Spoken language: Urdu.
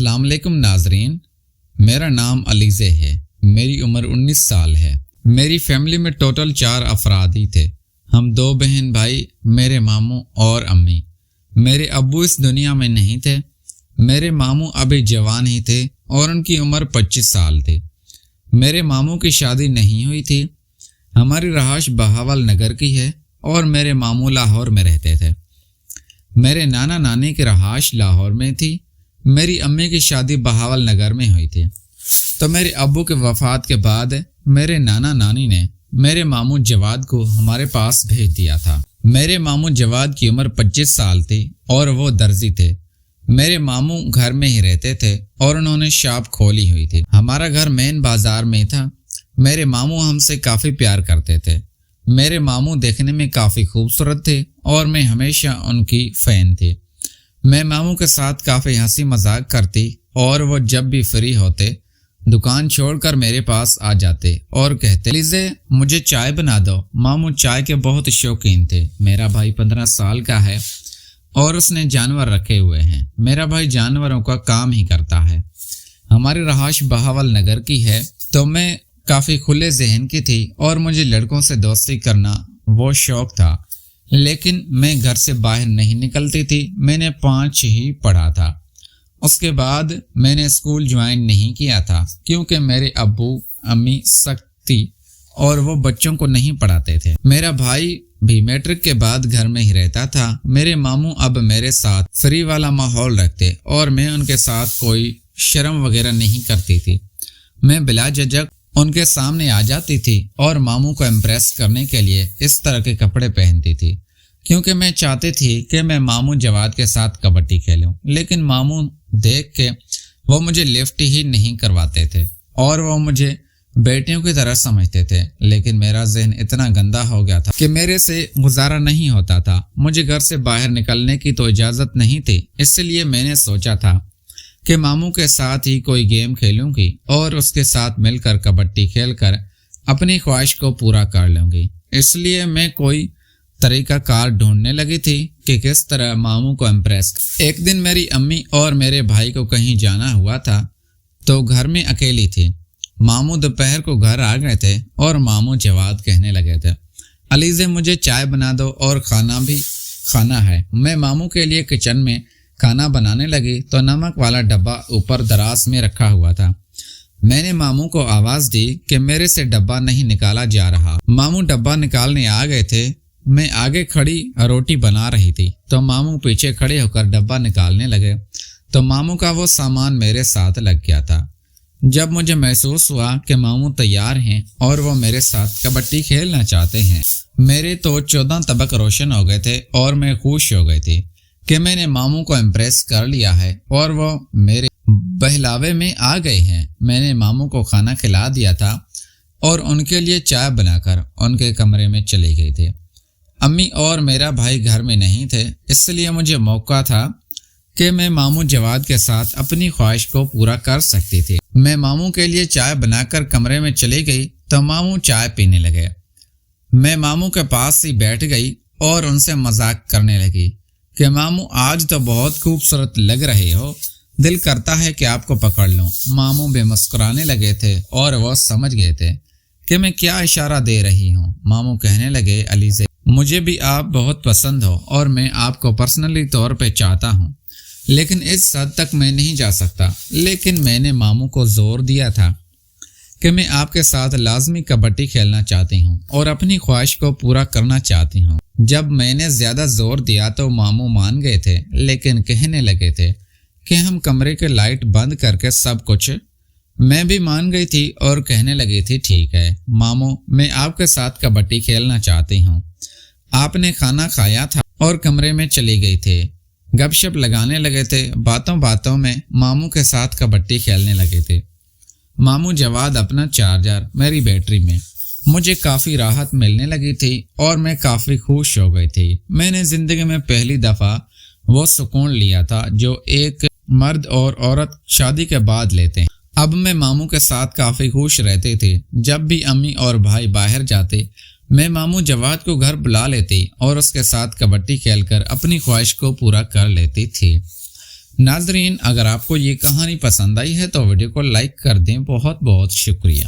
السلام علیکم ناظرین، میرا نام علیزے ہے، میری عمر 19 سال ہے۔ میری فیملی میں ٹوٹل 4 افراد ہی تھے، ہم 2 بہن بھائی، میرے ماموں اور امی۔ میرے ابو اس دنیا میں نہیں تھے، میرے ماموں ابھی جوان ہی تھے اور ان کی عمر 25 سال تھی۔ میرے ماموں کی شادی نہیں ہوئی تھی۔ ہماری رہائش بہاول نگر کی ہے اور میرے ماموں لاہور میں رہتے تھے۔ میرے نانا نانی کی رہائش لاہور میں تھی۔ میری امی کی شادی بہاول نگر میں ہوئی تھی، تو میرے ابو کے وفات کے بعد میرے نانا نانی نے میرے ماموں جواد کو ہمارے پاس بھیج دیا تھا۔ میرے ماموں جواد کی عمر 25 سال تھی اور وہ درزی تھے۔ میرے ماموں گھر میں ہی رہتے تھے اور انہوں نے شاپ کھولی ہوئی تھی۔ ہمارا گھر مین بازار میں تھا۔ میرے ماموں ہم سے کافی پیار کرتے تھے۔ میرے ماموں دیکھنے میں کافی خوبصورت تھے اور میں ہمیشہ ان کی فین تھی۔ میں ماموں کے ساتھ کافی ہنسی مذاق کرتی اور وہ جب بھی فری ہوتے دکان چھوڑ کر میرے پاس آ جاتے اور کہتے، لیزے مجھے چائے بنا دو۔ ماموں چائے کے بہت شوقین تھے۔ میرا بھائی 15 سال کا ہے اور اس نے جانور رکھے ہوئے ہیں۔ میرا بھائی جانوروں کا کام ہی کرتا ہے۔ ہماری رہائش بہاول نگر کی ہے، تو میں کافی کھلے ذہن کی تھی اور مجھے لڑکوں سے دوستی کرنا وہ شوق تھا، لیکن میں گھر سے باہر نہیں نکلتی تھی۔ میں نے 5 ہی پڑھا تھا۔ اس کے بعد میں نے اسکول جوائن نہیں کیا تھا کیونکہ میرے ابو امی سخت تھی اور وہ بچوں کو نہیں پڑھاتے تھے۔ میرا بھائی بھی میٹرک کے بعد گھر میں ہی رہتا تھا۔ میرے ماموں اب میرے ساتھ فری والا ماحول رکھتے اور میں ان کے ساتھ کوئی شرم وغیرہ نہیں کرتی تھی۔ میں بلا جھجک ان کے سامنے آ جاتی تھی اور ماموں کو امپریس کرنے کے لیے اس طرح کے کپڑے پہنتی تھی کیونکہ میں چاہتی تھی کہ میں ماموں جواد کے ساتھ کبڈی کھیلوں، لیکن ماموں دیکھ کے وہ مجھے لفٹ ہی نہیں کرواتے تھے اور وہ مجھے بیٹیوں کی طرح سمجھتے تھے، لیکن میرا ذہن اتنا گندا ہو گیا تھا کہ میرے سے گزارا نہیں ہوتا تھا۔ مجھے گھر سے باہر نکلنے کی تو اجازت نہیں تھی، اس لیے میں نے سوچا تھا کہ ماموں کے ساتھ ہی کوئی گیم کھیلوں گی اور اس کے ساتھ مل کر کبڈی کھیل کر اپنی خواہش کو پورا کر لوں گی۔ اس لیے میں کوئی طریقہ کار ڈھونڈنے لگی تھی کہ کس طرح ماموں کو امپریس۔ ایک دن میری امی اور میرے بھائی کو کہیں جانا ہوا تھا تو گھر میں اکیلی تھی۔ ماموں دوپہر کو گھر آ گئے تھے اور ماموں جواد کہنے لگے تھے، علیزے مجھے چائے بنا دو اور کھانا بھی کھانا ہے۔ میں ماموں کے لیے کچن میں کھانا بنانے لگی تو نمک والا ڈبہ اوپر دراز میں رکھا ہوا تھا۔ میں نے ماموں کو آواز دی کہ میرے سے ڈبہ نہیں نکالا جا رہا۔ ماموں ڈبہ نکالنے آ گئے تھے۔ میں آگے کھڑی روٹی بنا رہی تھی تو ماموں پیچھے کھڑے ہو کر ڈبہ نکالنے لگے تو ماموں کا وہ سامان میرے ساتھ لگ گیا تھا۔ جب مجھے محسوس ہوا کہ ماموں تیار ہیں اور وہ میرے ساتھ کبڈی کھیلنا چاہتے ہیں، میرے تو 14 طبق روشن ہو گئے تھے اور میں خوش ہو گئی تھی کہ میں نے ماموں کو امپریس کر لیا ہے اور وہ میرے بہلاوے میں آ گئے ہیں۔ میں نے ماموں کو کھانا کھلا دیا تھا اور ان کے لیے چائے بنا کر ان کے کمرے میں چلے گئی تھی۔ امی اور میرا بھائی گھر میں نہیں تھے، اس لیے مجھے موقع تھا کہ میں ماموں جواد کے ساتھ اپنی خواہش کو پورا کر سکتی تھی۔ میں ماموں کے لیے چائے بنا کر کمرے میں چلی گئی تو ماموں چائے پینے لگے۔ میں ماموں کے پاس ہی بیٹھ گئی اور ان سے مذاق کرنے لگی کہ ماموں آج تو بہت خوبصورت لگ رہے ہو، دل کرتا ہے کہ آپ کو پکڑ لوں۔ ماموں بھی مسکرانے لگے تھے اور وہ سمجھ گئے تھے کہ میں کیا اشارہ دے رہی ہوں۔ ماموں کہنے لگے، علیزے مجھے بھی آپ بہت پسند ہو اور میں آپ کو پرسنلی طور پہ چاہتا ہوں، لیکن اس حد تک میں نہیں جا سکتا۔ لیکن میں نے ماموں کو زور دیا تھا کہ میں آپ کے ساتھ لازمی کبڈی کھیلنا چاہتی ہوں اور اپنی خواہش کو پورا کرنا چاہتی ہوں۔ جب میں نے زیادہ زور دیا تو ماموں مان گئے تھے، لیکن کہنے لگے تھے کہ ہم کمرے کے لائٹ بند کر کے سب کچھ۔ میں بھی مان گئی تھی اور کہنے لگی تھی، ٹھیک ہے ماموں، میں آپ کے ساتھ کبڈی کھیلنا چاہتی ہوں۔ آپ نے کھانا کھایا تھا اور کمرے میں چلی گئی تھے۔ گپ شپ لگانے لگے تھے۔ باتوں باتوں میں ماموں کے ساتھ کبڈی کھیلنے لگے تھے۔ ماموں جواد اپنا چارجر میری بیٹری میں۔ مجھے کافی راحت ملنے لگی تھی اور میں کافی خوش ہو گئی تھی۔ میں نے زندگی میں پہلی دفعہ وہ سکون لیا تھا جو ایک مرد اور عورت شادی کے بعد لیتے ہیں۔ اب میں ماموں کے ساتھ کافی خوش رہتی تھی۔ جب بھی امی اور بھائی باہر جاتے میں ماموں جواد کو گھر بلا لیتی اور اس کے ساتھ کبڈی کھیل کر اپنی خواہش کو پورا کر لیتی تھی۔ ناظرین، اگر آپ کو یہ کہانی پسند آئی ہے تو ویڈیو کو لائک کر دیں، بہت بہت شکریہ۔